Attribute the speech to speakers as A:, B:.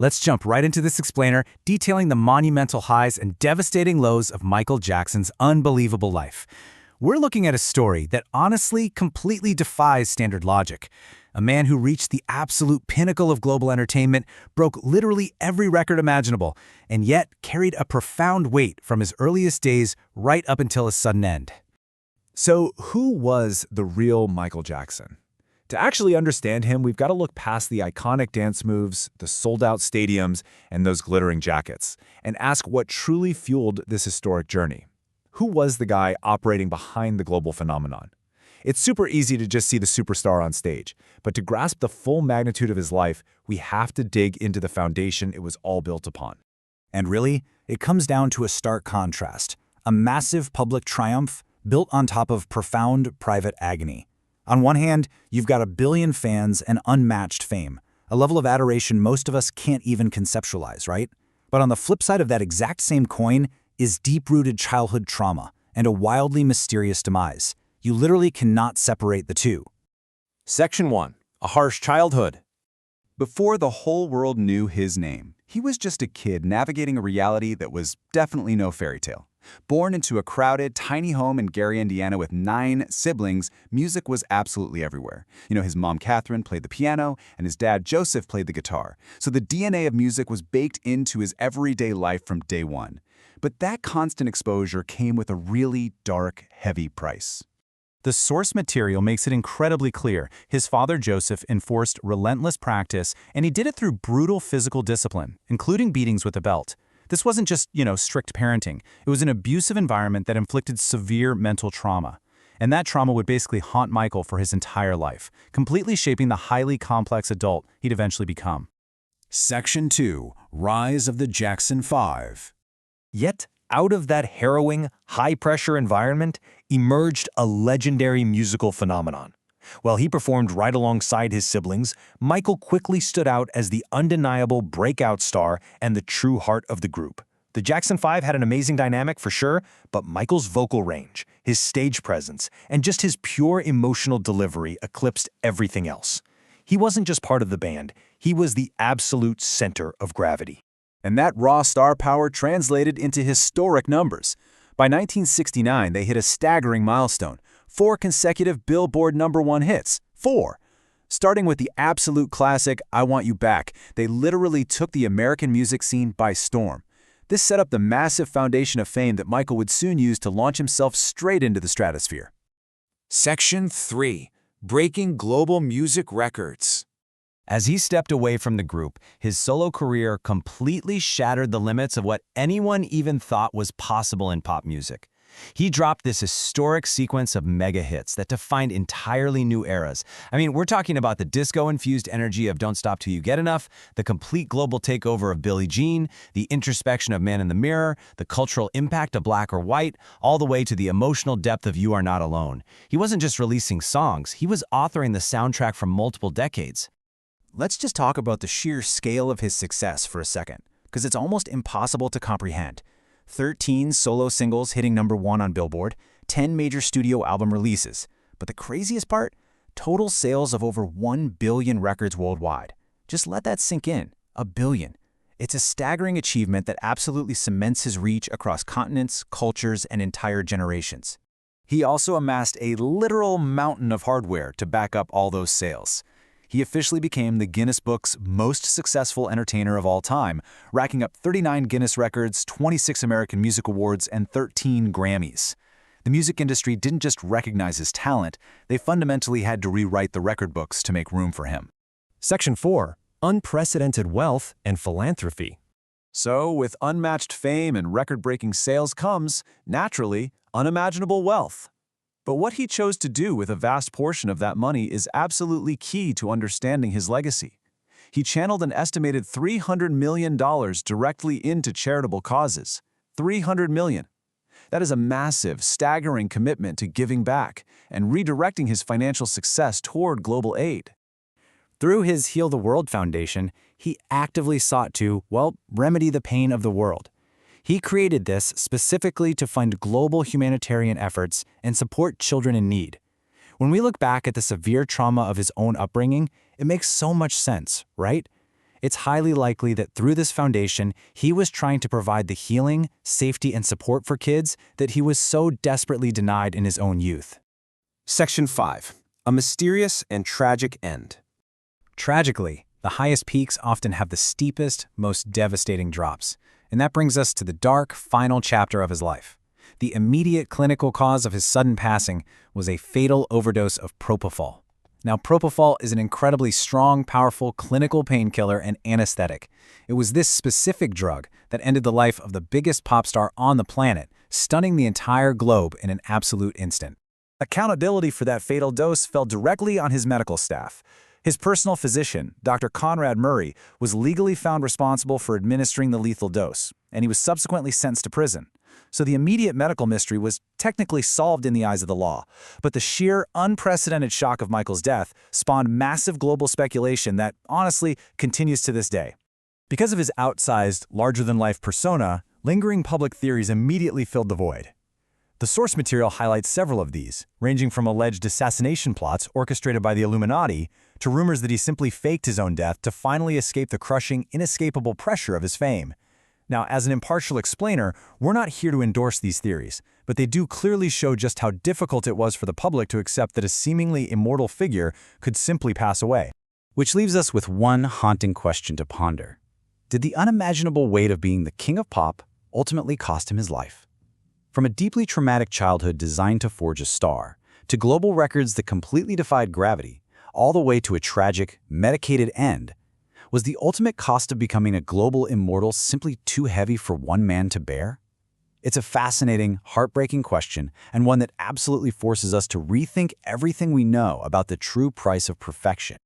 A: Let's jump right into this explainer, detailing the monumental highs and devastating lows of Michael Jackson's unbelievable life. We're looking at a story that honestly completely defies standard logic. A man who reached the absolute pinnacle of global entertainment, broke literally every record imaginable, and yet carried a profound weight from his earliest days right up until his sudden end.
B: So, who was the real Michael Jackson? To actually understand him, we've got to look past the iconic dance moves, the sold-out stadiums, and those glittering jackets, and ask what truly fueled this historic journey. Who was the guy operating behind the global phenomenon? It's super easy to just see the superstar on stage, but to grasp the full magnitude of his life, we have to dig into the foundation it was all built upon.
A: And really, it comes down to a stark contrast, a massive public triumph built on top of profound private agony. On one hand, you've got 1 billion fans and unmatched fame, a level of adoration most of us can't even conceptualize, right? But on the flip side of that exact same coin is deep-rooted childhood trauma and a wildly mysterious demise. You literally cannot separate the two.
C: Section 1. A harsh childhood. Before the whole world knew his name, he was just a kid navigating a reality that was definitely no fairy tale. Born into a crowded, tiny home in Gary, Indiana with 9 siblings, music was absolutely everywhere. His mom, Catherine, played the piano, and his dad, Joseph, played the guitar. So the DNA of music was baked into his everyday life from day one. But that constant exposure came with a really dark, heavy price.
A: The source material makes it incredibly clear. His father, Joseph, enforced relentless practice, and he did it through brutal physical discipline, including beatings with a belt. This wasn't just, strict parenting. It was an abusive environment that inflicted severe mental trauma. And that trauma would basically haunt Michael for his entire life, completely shaping the highly complex adult he'd eventually become.
D: Section 2. Rise of the Jackson 5.
E: Yet, out of that harrowing, high-pressure environment emerged a legendary musical phenomenon. While he performed right alongside his siblings, Michael quickly stood out as the undeniable breakout star and the true heart of the group. The Jackson 5 had an amazing dynamic for sure, but Michael's vocal range, his stage presence, and just his pure emotional delivery eclipsed everything else. He wasn't just part of the band, he was the absolute center of gravity.
C: And that raw star power translated into historic numbers. By 1969, they hit a staggering milestone. 4 consecutive Billboard #1 hits. 4. Starting with the absolute classic, I Want You Back, they literally took the American music scene by storm. This set up the massive foundation of fame that Michael would soon use to launch himself straight into the stratosphere.
D: Section 3. Breaking global music records.
A: As he stepped away from the group, his solo career completely shattered the limits of what anyone even thought was possible in pop music. He dropped this historic sequence of mega hits that defined entirely new eras. We're talking about the disco-infused energy of Don't Stop Till You Get Enough, the complete global takeover of Billie Jean, the introspection of Man in the Mirror, the cultural impact of Black or White, all the way to the emotional depth of You Are Not Alone. He wasn't just releasing songs, he was authoring the soundtrack from multiple decades.
F: Let's just talk about the sheer scale of his success for a second, because it's almost impossible to comprehend. 13 solo singles hitting #1 on Billboard, 10 major studio album releases. But the craziest part? Total sales of over 1 billion records worldwide. Just let that sink in. 1 billion. It's a staggering achievement that absolutely cements his reach across continents, cultures, and entire generations.
C: He also amassed a literal mountain of hardware to back up all those sales. He officially became the Guinness Book's most successful entertainer of all time, racking up 39 Guinness records, 26 American Music Awards, and 13 Grammys. The music industry didn't just recognize his talent, they fundamentally had to rewrite the record books to make room for him.
E: Section 4. Unprecedented wealth and philanthropy.
C: So, with unmatched fame and record-breaking sales comes, naturally, unimaginable wealth. But what he chose to do with a vast portion of that money is absolutely key to understanding his legacy. He channeled an estimated $300 million directly into charitable causes. $300 million. That is a massive, staggering commitment to giving back and redirecting his financial success toward global aid.
A: Through his Heal the World Foundation, he actively sought to, remedy the pain of the world. He created this specifically to fund global humanitarian efforts and support children in need. When we look back at the severe trauma of his own upbringing, it makes so much sense, right?
F: It's highly likely that through this foundation, he was trying to provide the healing, safety, and support for kids that he was so desperately denied in his own youth.
G: Section 5. A mysterious and tragic end.
F: Tragically, the highest peaks often have the steepest, most devastating drops. And that brings us to the dark, final chapter of his life. The immediate clinical cause of his sudden passing was a fatal overdose of propofol. Now, propofol is an incredibly strong, powerful clinical painkiller and anesthetic. It was this specific drug that ended the life of the biggest pop star on the planet, stunning the entire globe in an absolute instant.
B: Accountability for that fatal dose fell directly on his medical staff. His personal physician, Dr. Conrad Murray, was legally found responsible for administering the lethal dose, and he was subsequently sentenced to prison. So the immediate medical mystery was technically solved in the eyes of the law. But the sheer, unprecedented shock of Michael's death spawned massive global speculation that, honestly, continues to this day.
E: Because of his outsized, larger-than-life persona, lingering public theories immediately filled the void. The source material highlights several of these, ranging from alleged assassination plots orchestrated by the Illuminati to rumors that he simply faked his own death to finally escape the crushing, inescapable pressure of his fame. Now, as an impartial explainer, we're not here to endorse these theories, but they do clearly show just how difficult it was for the public to accept that a seemingly immortal figure could simply pass away.
C: Which leaves us with one haunting question to ponder. Did the unimaginable weight of being the king of pop ultimately cost him his life? From a deeply traumatic childhood designed to forge a star, to global records that completely defied gravity, all the way to a tragic, medicated end, was the ultimate cost of becoming a global immortal simply too heavy for one man to bear? It's a fascinating, heartbreaking question, and one that absolutely forces us to rethink everything we know about the true price of perfection.